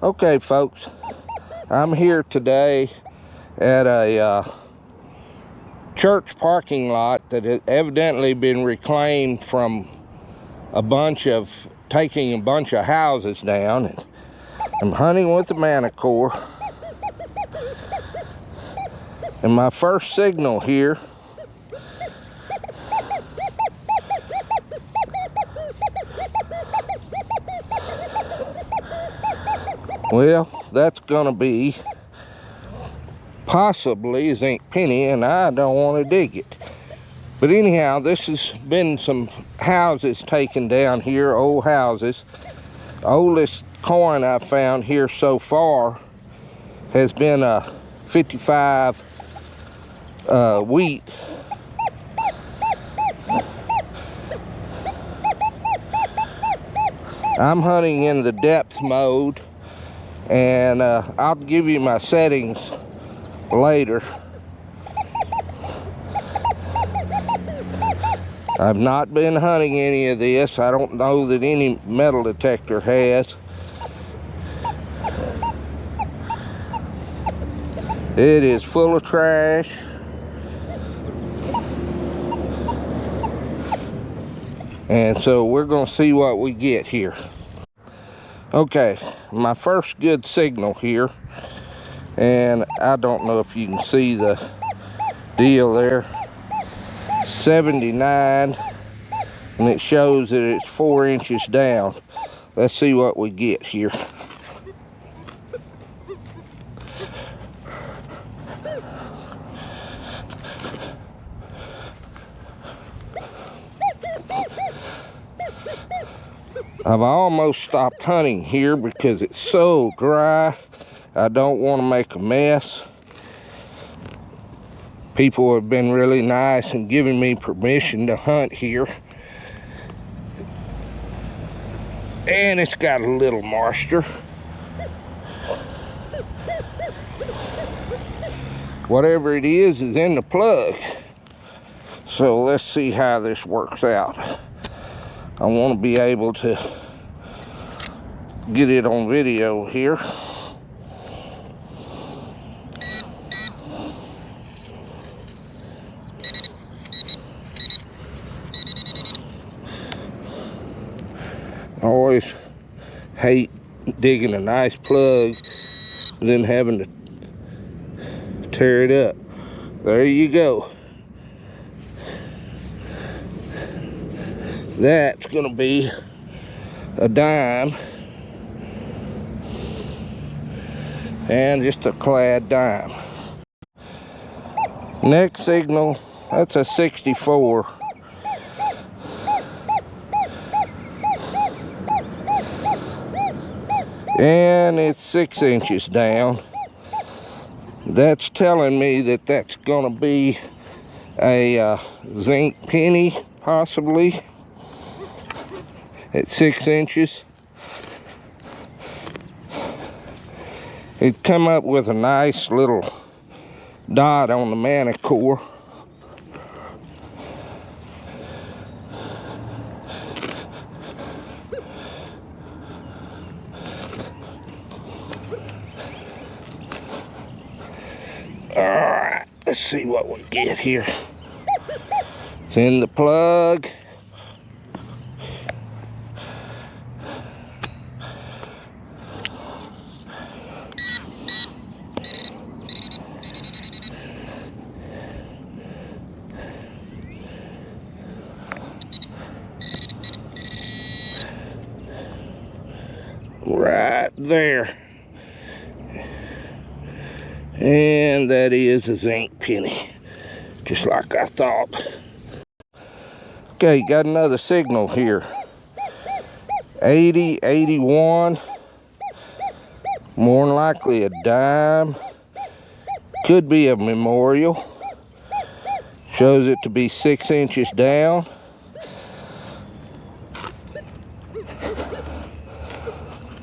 Okay, folks, I'm here today at a church parking lot that has evidently been reclaimed from taking a bunch of houses down. And I'm hunting with the Manticore. And my first signal here well, that's gonna be possibly zinc penny, and I don't want to dig it. But anyhow, this has been some houses taken down here, old houses. Oldest coin I've found here so far has been a 55 wheat. I'm hunting in the depth mode, and I'll give you my settings later. I've not been hunting any of this. I don't know that any metal detector has. It is full of trash. And so we're gonna see what we get here. Okay, my first good signal here, and I don't know if you can see the deal there, 79, and it shows that it's 4 inches down. Let's see what we get here. I've almost stopped hunting here because it's so dry. I don't want to make a mess. People have been really nice and giving me permission to hunt here. And it's got a little moisture. Whatever it is in the plug. So let's see how this works out. I want to be able to get it on video here. I always hate digging a nice plug and then having to tear it up. There you go. That's gonna be a dime, and just a clad dime. Next signal, that's a 64. And it's 6 inches down. That's telling me that that's gonna be a zinc penny, possibly, at 6 inches. It come up with a nice little dot on the Manticore. Alright, let's see what we get here. It's in the plug. Right there. And that is a zinc penny, just like I thought. Okay, got another signal here. 80, 81. More than likely a dime. Could be a memorial. Shows it to be 6 inches down.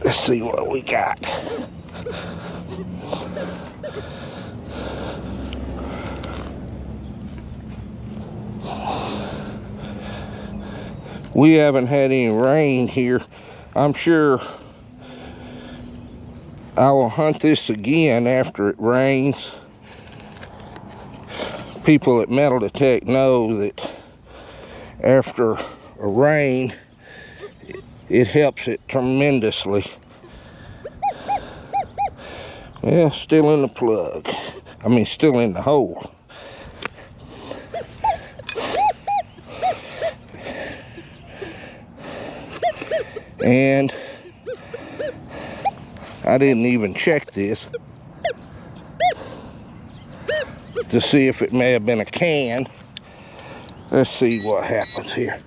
Let's see what we got. We haven't had any rain here. I'm sure I will hunt this again after it rains. People at Metal Detect know that after a rain, it helps it tremendously. Well, still in the plug. I mean, still in the hole. And I didn't even check this to see if it may have been a can. Let's see what happens here.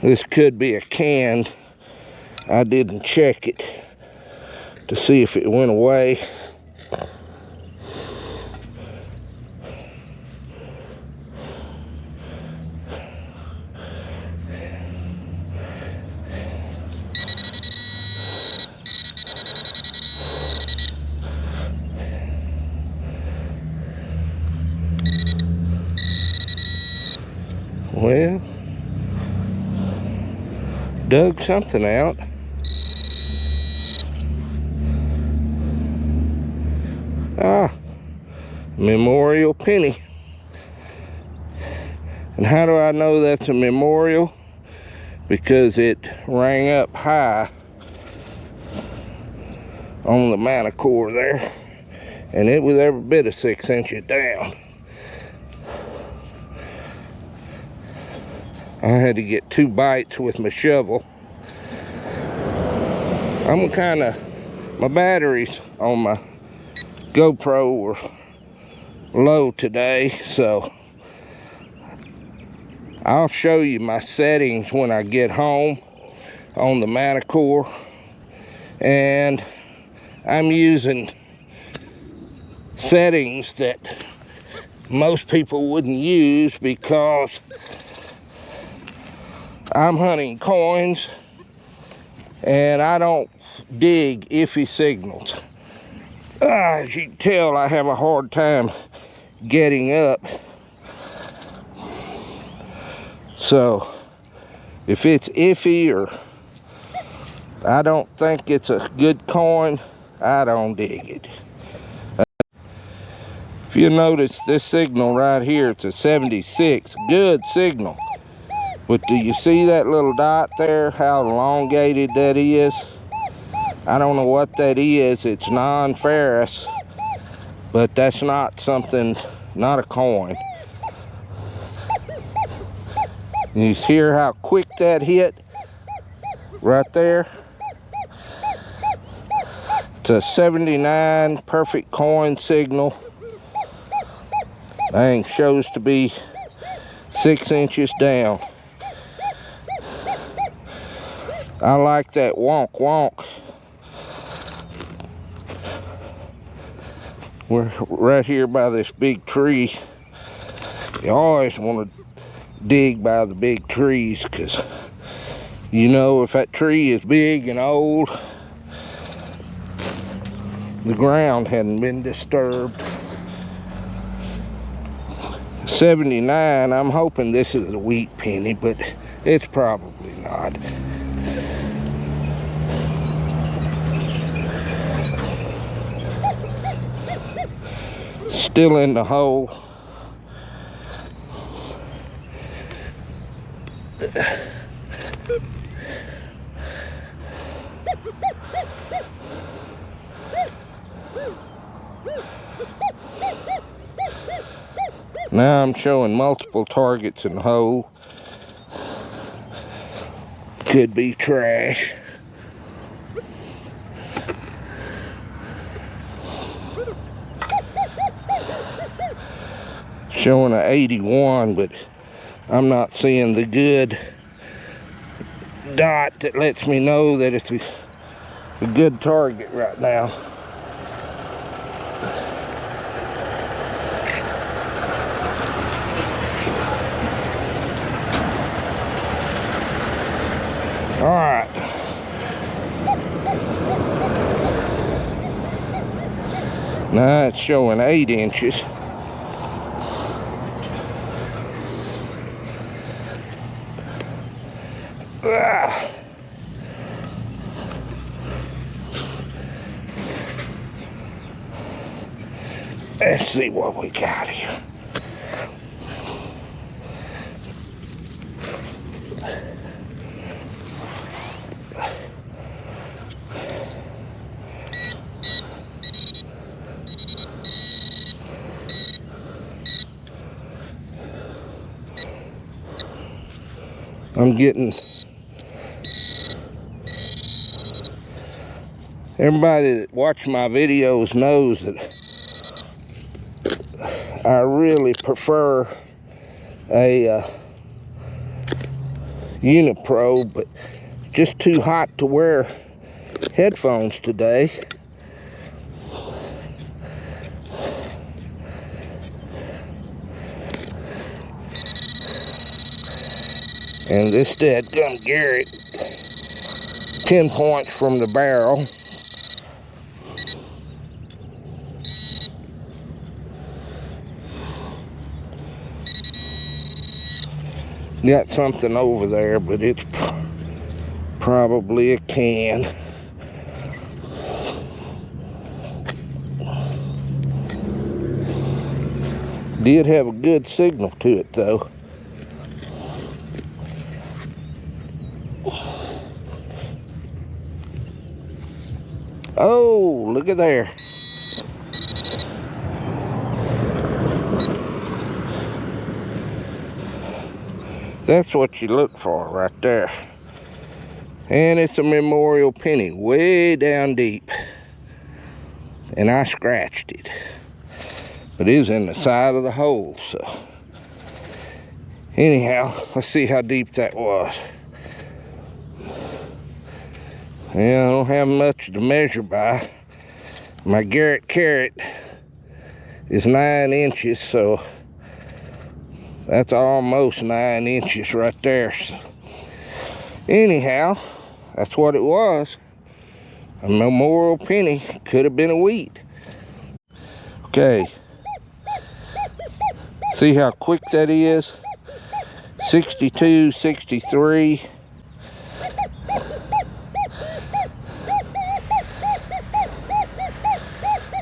This could be a can. I didn't check it to see if it went away. Well, dug something out. Ah, memorial penny. And how do I know that's a memorial? Because it rang up high on the Manticore there, and it was every bit of 6 inches down. I had to get 2 bites with my shovel. My batteries on my GoPro were low today, so I'll show you my settings when I get home on the Manticore. And I'm using settings that most people wouldn't use because I'm hunting coins and I don't dig iffy signals. As you can tell, I have a hard time getting up. So if it's iffy or I don't think it's a good coin, I don't dig it. If you notice this signal right here, it's a 76, good signal. But do you see that little dot there, how elongated that is? I don't know what that is. It's non-ferrous, but that's not something, not a coin. You hear how quick that hit right there? It's a 79 perfect coin signal. Thing shows to be 6 inches down. I like that wonk wonk. We're right here by this big tree. You always want to dig by the big trees, because you know if that tree is big and old, the ground hadn't been disturbed. 79, I'm hoping this is a wheat penny, but it's probably not. Still in the hole. Now I'm showing multiple targets in the hole. Could be trash. Showing a 81, but I'm not seeing the good dot that lets me know that it's a good target right now. All right. Now it's showing 8 inches. Let's see what we got here. I'm getting, everybody that watches my videos knows that I really prefer a Unipro, but just too hot to wear headphones today. And this dadgum Garrett pinpoints from the barrel. Got something over there, but it's probably a can. Did have a good signal to it though. Oh, look at there. That's what you look for right there. And it's a memorial penny way down deep. And I scratched it. But it was in the side of the hole, so. Anyhow, let's see how deep that was. Yeah, I don't have much to measure by. My Garrett carrot is 9 inches, so that's almost 9 inches right there. So anyhow, that's what it was. A memorial penny. Could have been a wheat. Okay. See how quick that is? 62, 63.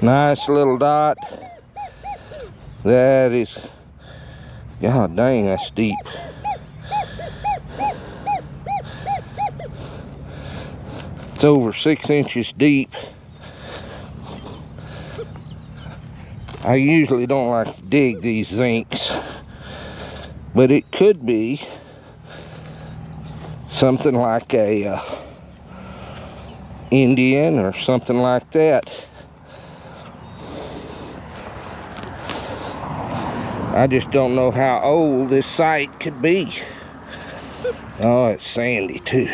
Nice little dot. That is, god dang, that's deep. It's over 6 inches deep. I usually don't like to dig these zincs, but it could be something like a Indian or something like that. I just don't know how old this site could be. Oh, it's sandy too.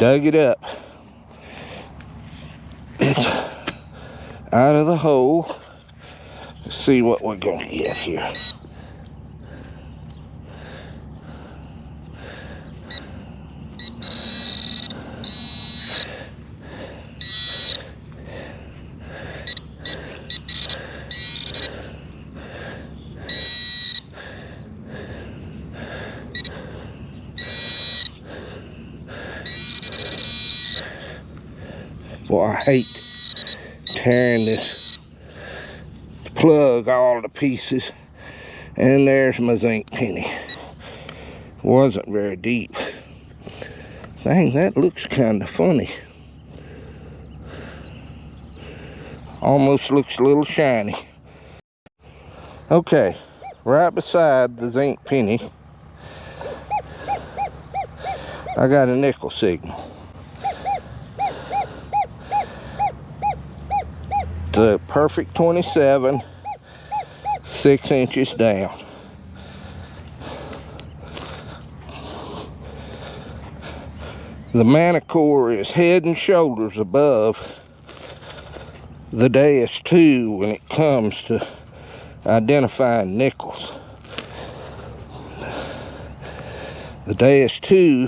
Dug it up. It's out of the hole. Let's see what we're gonna get here. Well, I hate tearing this plug all to pieces. And there's my zinc penny. Wasn't very deep. Dang, that looks kind of funny. Almost looks a little shiny. Okay, right beside the zinc penny, I got a nickel signal. The perfect 27, 6 inches down. The Manticore is head and shoulders above the day is two when it comes to identifying nickels. The day is two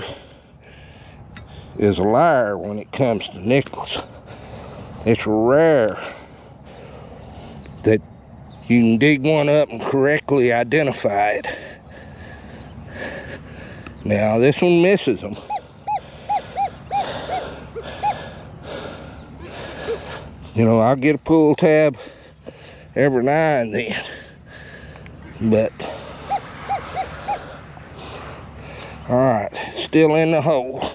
is a liar when it comes to nickels. It's rare that you can dig one up and correctly identify it. Now this one misses them. You know, I'll get a pull tab every now and then, but all right, still in the hole.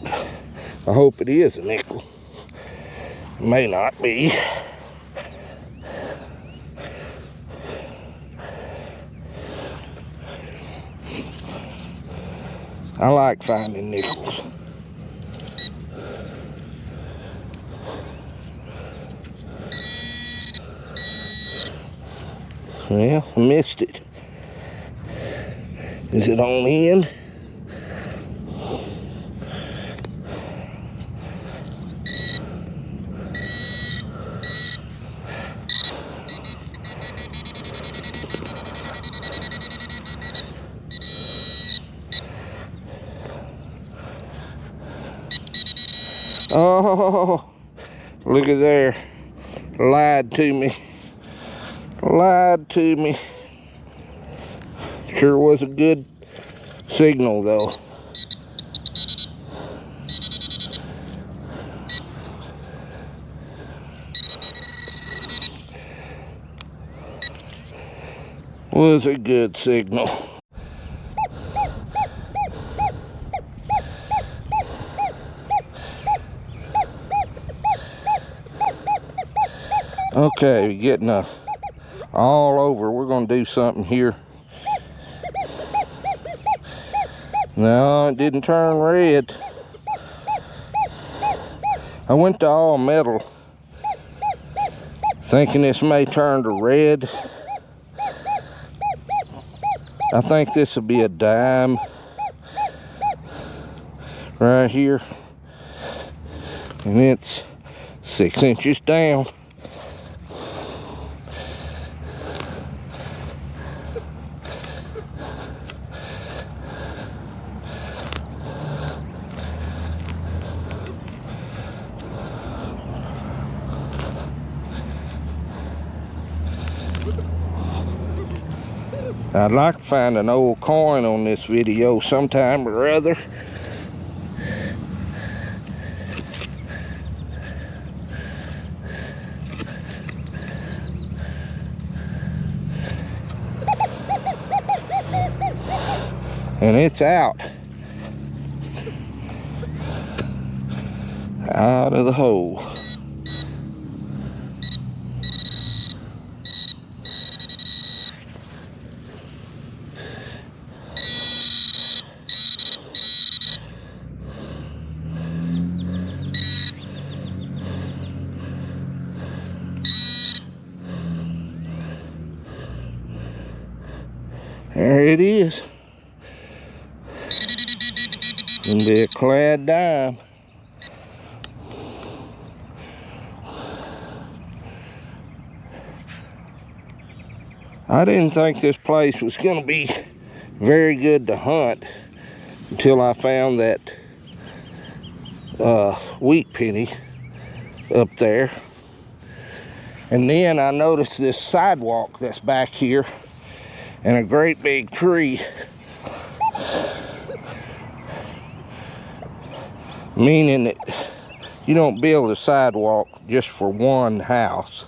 I hope it is a nickel. It may not be. I like finding nickels. Well, I missed it. Is it on in? Oh, look at there. Lied to me. Lied to me. Sure was a good signal though. Was a good signal. Okay, getting all over. We're gonna do something here. No, it didn't turn red. I went to all metal thinking this may turn to red. I think this will be a dime right here, and it's 6 inches down. I'd like to find an old coin on this video sometime or other. And it's out. Out of the hole. There it is. Gonna be a clad dime. I didn't think this place was gonna be very good to hunt until I found that wheat penny up there. And then I noticed this sidewalk that's back here and a great big tree, meaning that you don't build a sidewalk just for one house.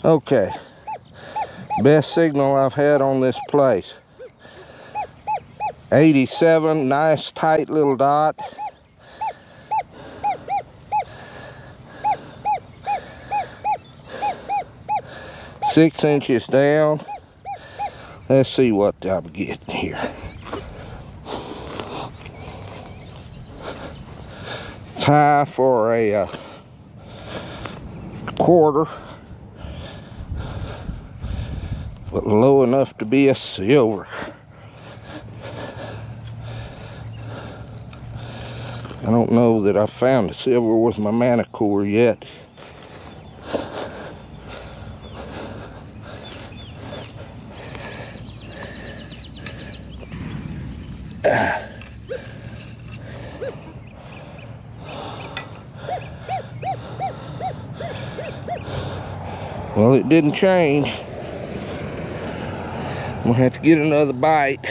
Okay, best signal I've had on this place. 87, nice tight little dot. Six inches down. Let's see what I'm getting here. It's high for a quarter, but low enough to be a silver. I don't know that I found the silver with my Manticore yet. Well, it didn't change. I'm gonna have to get another bite.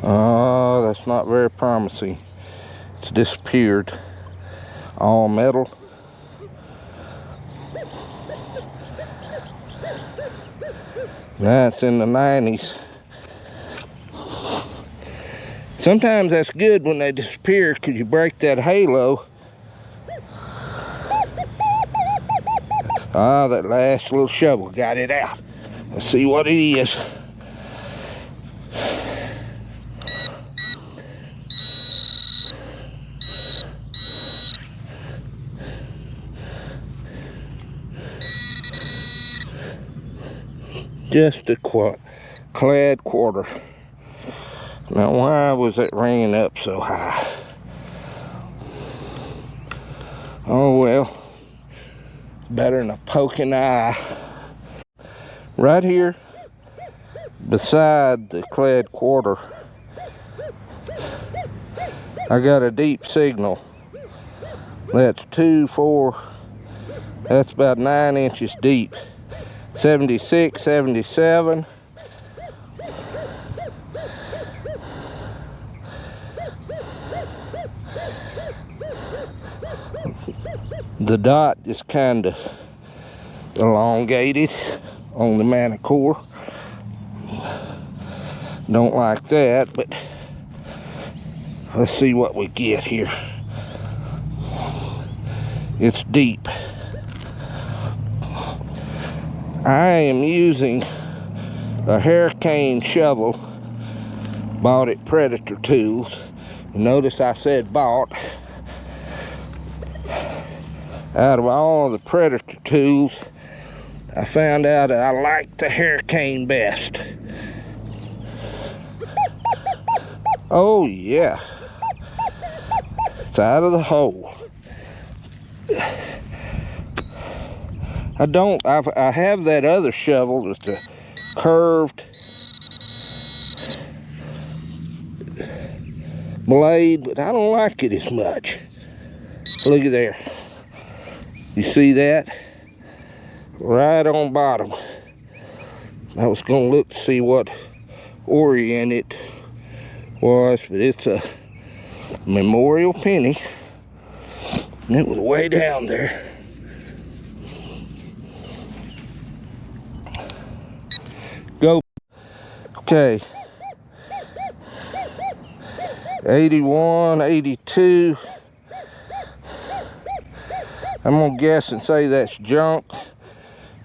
Oh, that's not very promising. It's disappeared. All metal. That's in the 90s. Sometimes that's good when they disappear because you break that halo. Ah, that last little shovel got it out. Let's see what it is. Just a clad quarter. Now, why was it ringing up so high? Oh well, better than a poking eye. Right here, beside the clad quarter, I got a deep signal. That's 2, 4, that's about 9 inches deep. 76, 77. The dot is kind of elongated on the Manticore. Don't like that, but let's see what we get here. It's deep. I am using a hurricane shovel, bought at Predator Tools. Notice I said bought. Out of all the Predator tools, I found out that I like the Hurricane best. Oh yeah, it's out of the hole. I have that other shovel with the curved blade, but I don't like it as much. Look at there. You see that? Right on bottom. I was gonna look to see what orient it was, but it's a memorial penny. And it was way down there. Go. Okay. 81, 82. I'm gonna guess and say that's junk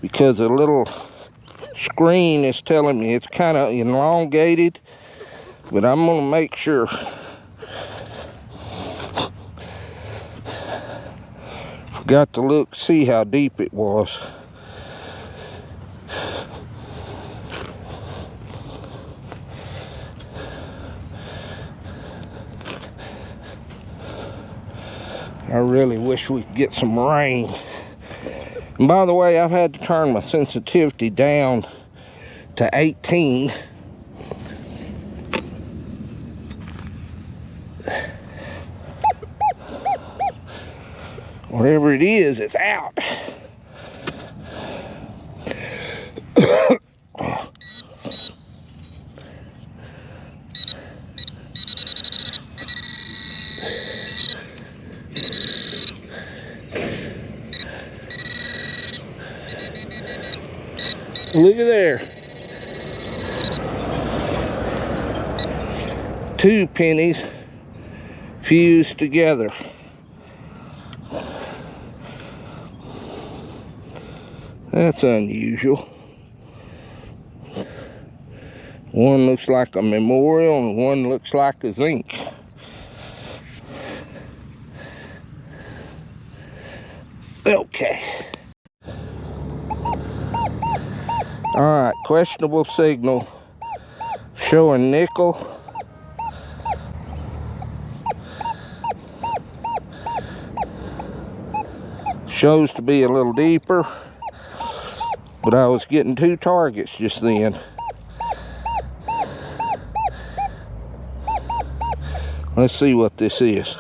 because the little screen is telling me it's kind of elongated, but I'm gonna make sure. Forgot to look, see how deep it was. I really wish we could get some rain. And by the way, I've had to turn my sensitivity down to 18. Whatever it is, it's out. Look at there. 2 pennies fused together. That's unusual. One looks like a memorial and one looks like a zinc. Okay. Alright, questionable signal showing nickel. Shows to be a little deeper, but I was getting 2 targets just then. Let's see what this is.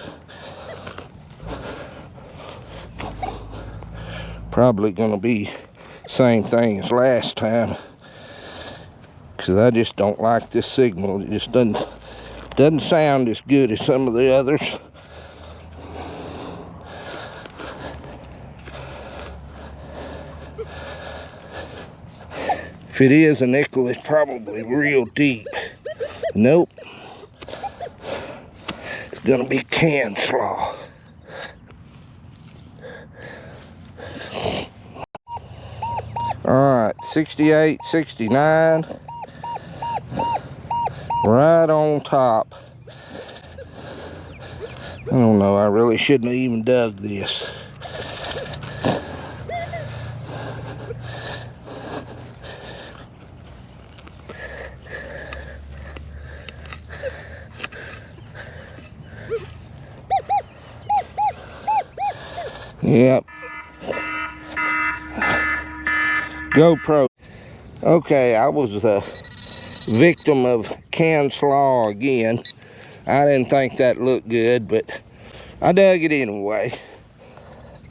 Probably gonna be same thing as last time, because I just don't like this signal. It just doesn't sound as good as some of the others. If it is a nickel, it's probably real deep. Nope. It's gonna be can slaw. Alright, 68, 69. Right on top. I don't know, I really shouldn't have even dug this. Yep. GoPro. Okay, I was a victim of can slaw again. I didn't think that looked good, but I dug it anyway.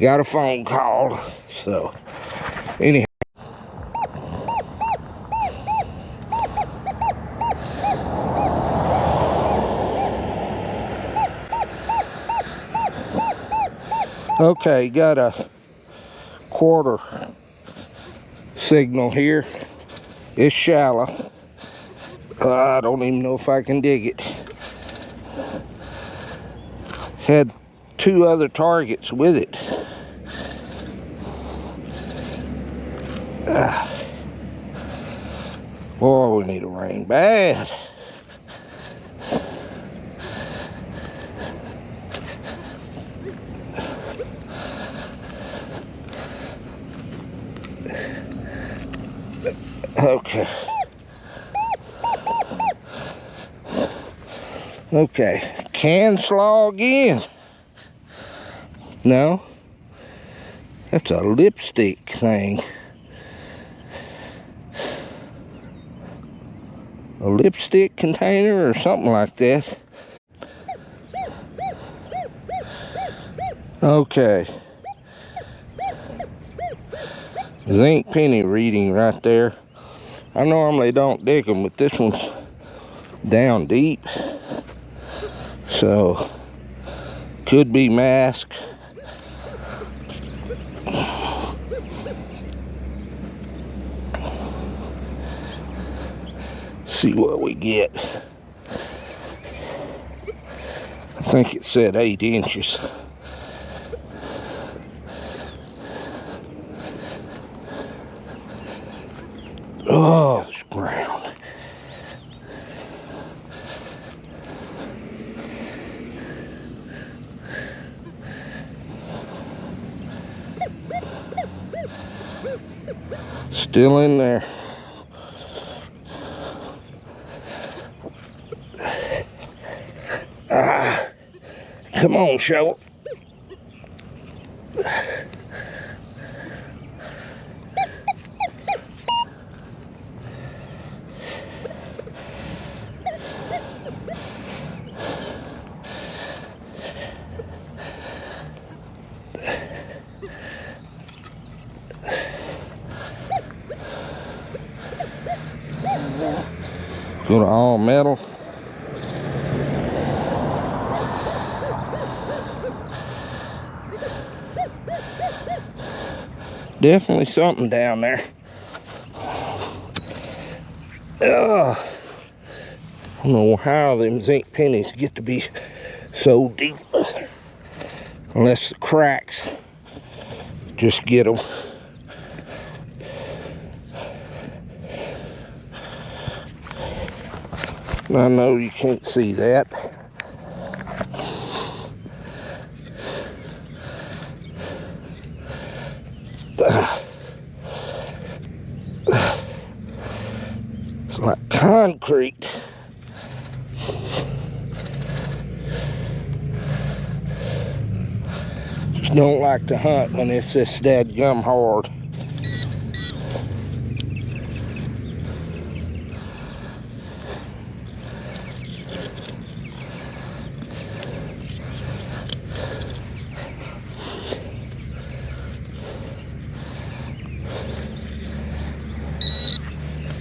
Got a phone call, so anyhow. Okay, got a quarter signal here. It's shallow. I don't even know if I can dig it. Had 2 other targets with it. Boy, we need a rain bad. Okay. Okay. Can slaw again. No. That's a lipstick thing. A lipstick container or something like that. Okay. Zinc penny reading right there. I normally don't dig them, but this one's down deep. So, could be mask. See what we get. I think it said 8 inches. Oh, this ground. Still in there. Come on, show. Go to all metal. Definitely something down there. I don't know how them zinc pennies get to be so deep. Unless the cracks just get them. I know you can't see that. It's like concrete. Just don't like to hunt when it's this dadgum hard.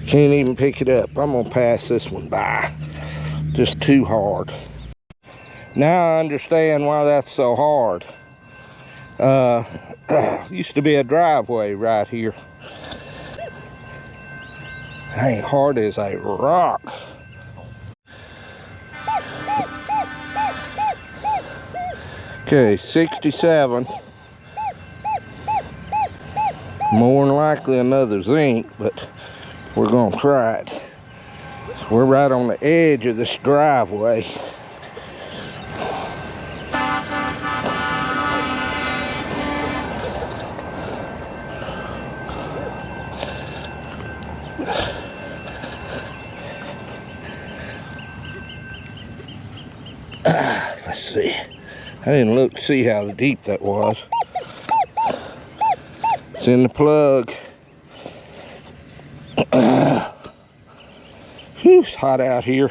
Can't even pick it up. I'm gonna pass this one by. Just too hard. Now I understand why that's so hard. Used to be a driveway right here. Ain't hard as a rock. Okay, 67. More than likely another zinc, but we're gonna try it. We're right on the edge of this driveway. Let's see. I didn't look to see how deep that was. It's in the plug. Whew, it's hot out here.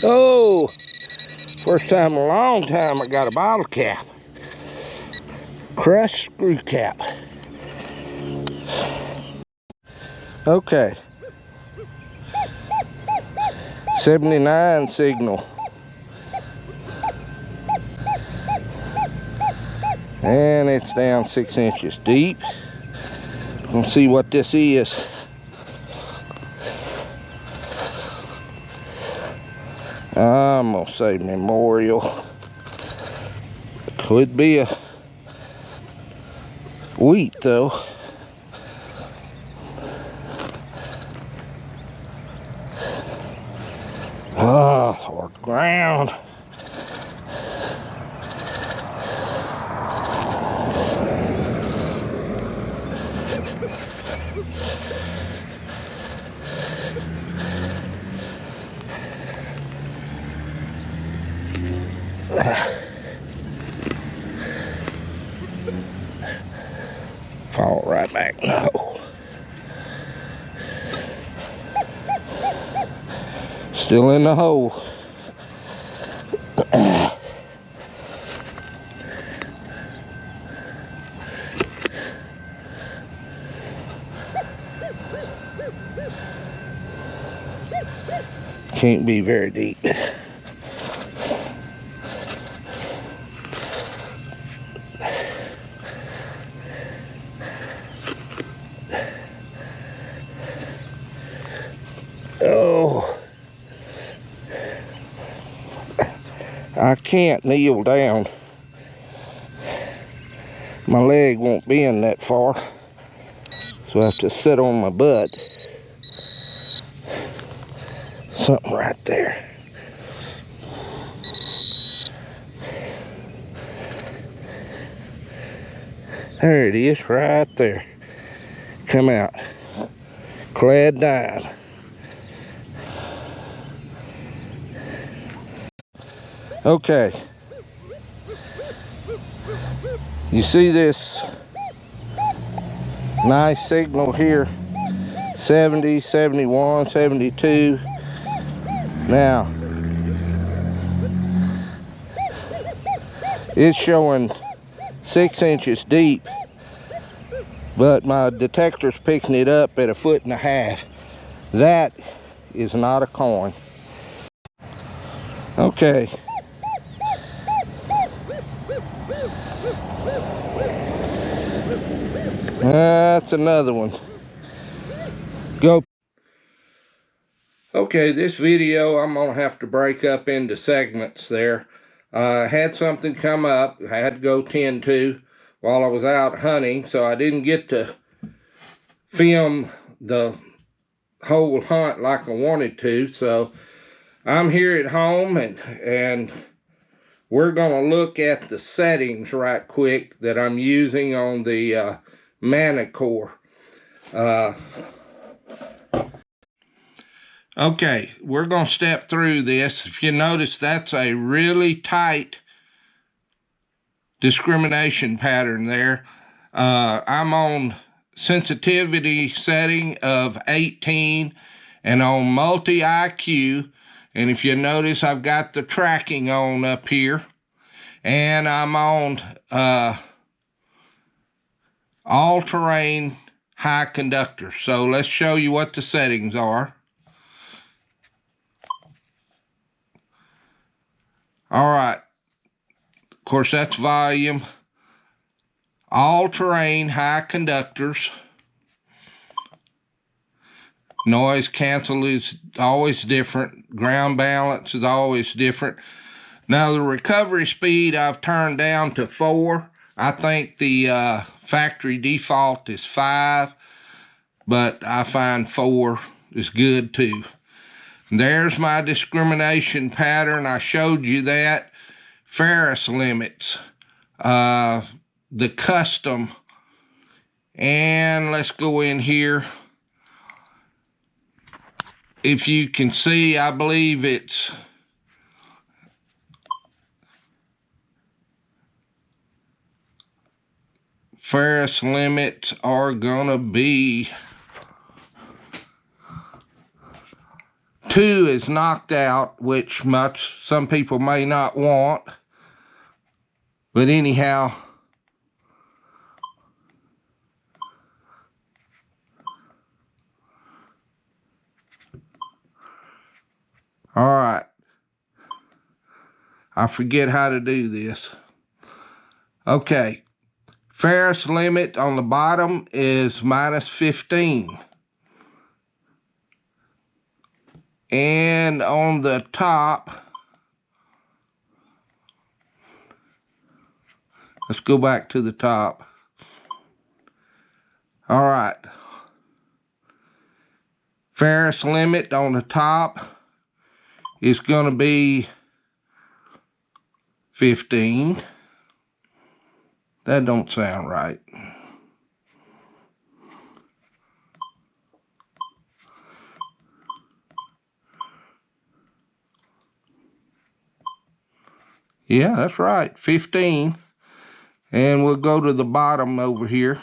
Oh, first time in a long time I got a bottle cap. Crushed screw cap. Okay. 79 signal. And it's down 6 inches deep. Let's see what this is. I'm gonna say memorial. Could be a wheat though. Oh, hard ground. Fall right back in the hole. Still in the hole. Can't be very deep. Oh, I can't kneel down. My leg won't bend that far, so I have to sit on my butt. Something right there. There it is, right there. Come out. Clad dime. Okay. You see this nice signal here? 70, 71, 72. Now, it's showing 6 inches deep, but my detector's picking it up at 1.5 feet. That is not a coin. Okay. That's another one. Go. Okay, this video I'm gonna have to break up into segments there. I had something come up I had to go tend to while I was out hunting, so I didn't get to film the whole hunt like I wanted to. So I'm here at home, and we're gonna look at the settings right quick that I'm using on the Manticore. Okay, we're gonna step through this. If you notice, that's a really tight discrimination pattern there. I'm on sensitivity setting of 18 and on multi IQ, and if you notice, I've got the tracking on up here, and I'm on all-terrain high conductor. So let's show you what the settings are. All right, of course that's volume. All-terrain high conductors. Noise cancel is always different. Ground balance is always different. Now the recovery speed I've turned down to 4. I think the factory default is 5, but I find 4 is good too. There's my discrimination pattern. I showed you that. Ferrous limits. The custom. And let's go in here. If you can see, I believe it's ferrous limits are gonna be 2 is knocked out, which some people may not want, but anyhow, all right. I forget how to do this. Okay. Ferrous limit on the bottom is -15. And on the top, let's go back to the top. All right. Ferrous limit on the top is going to be 15. That don't sound right. Yeah, that's right, 15. And we'll go to the bottom over here.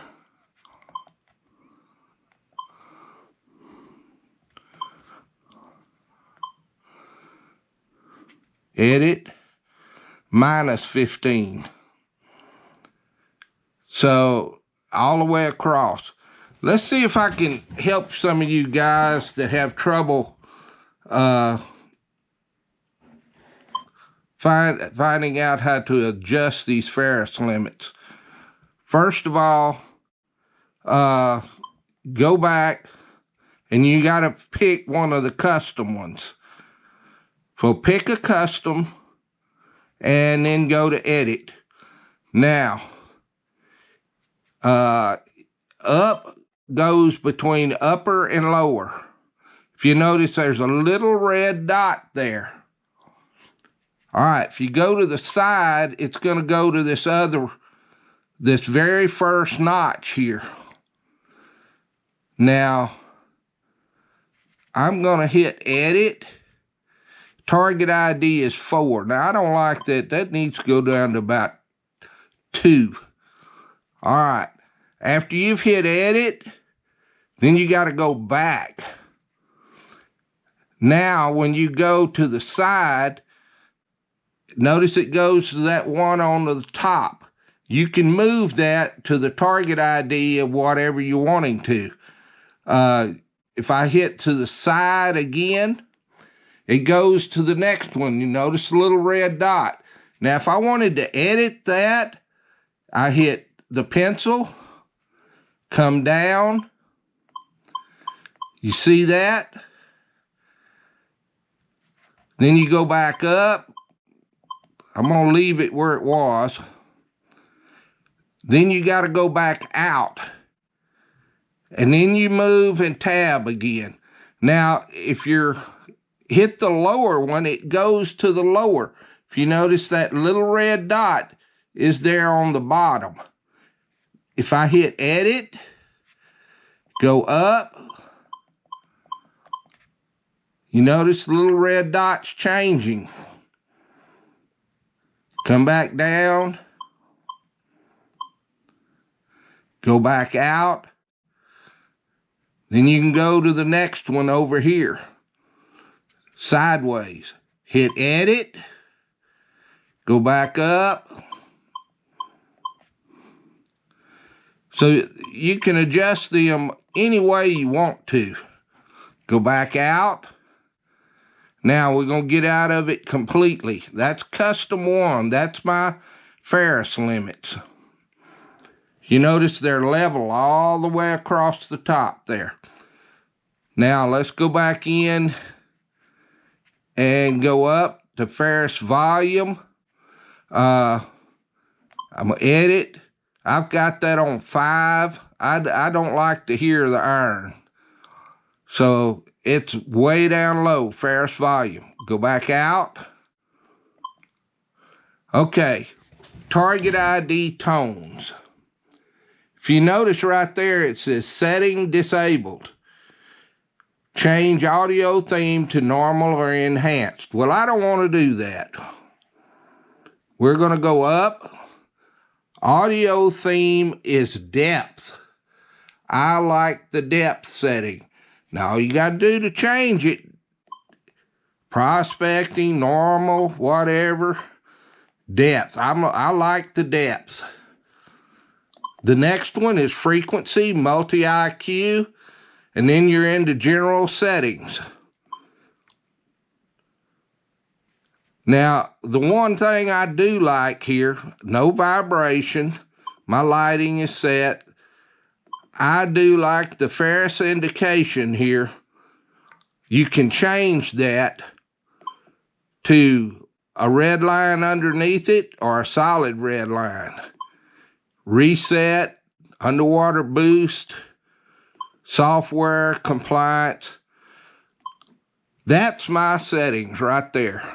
Edit, -15. So, all the way across. Let's see if I can help some of you guys that have trouble finding out how to adjust these ferrous limits. First of all, go back and you got to pick one of the custom ones. So pick a custom and then go to edit. Now, up goes between upper and lower. If you notice, there's a little red dot there. All right, if you go to the side, it's going to go to this very first notch here. Now, I'm going to hit edit. Target ID is 4. Now, I don't like that. That needs to go down to about 2. All right. After you've hit edit, then you got to go back. Now, when you go to the side, notice it goes to that one on the top. You can move that to the target ID of whatever you're wanting to. If I hit to the side again, it goes to the next one. You notice the little red dot. Now, if I wanted to edit that, I hit the pencil, come down. You see that? Then you go back up. I'm going to leave it where it was. Then you got to go back out. And then you move and tab again. Now, if you're hit the lower one, it goes to the lower. If you notice that little red dot is there on the bottom. If I hit edit, go up, you notice the little red dot's changing. Come back down, go back out, then you can go to the next one over here, sideways. Hit edit, go back up. So you can adjust them any way you want to. Go back out. Now we're going to get out of it completely. That's custom 1. That's my Ferris limits. You notice they're level all the way across the top there. Now let's go back in and go up to Ferris volume. I'm going to edit. I've got that on 5. I don't like to hear the iron. So it's way down low, Ferris volume. Go back out. Okay, target ID tones. If you notice right there, it says setting disabled. Change audio theme to normal or enhanced. Well, I don't want to do that. We're going to go up. Audio theme is depth. I like the depth setting. Now, all you got to do to change it, prospecting, normal, whatever, depth. I like the depth. The next one is frequency, multi-IQ, and then you're into general settings. Now, the one thing I do like here, no vibration. My lighting is set. I do like the Ferris indication here. You can change that to a red line underneath it or a solid red line. Reset, underwater boost, software compliance. That's my settings right there.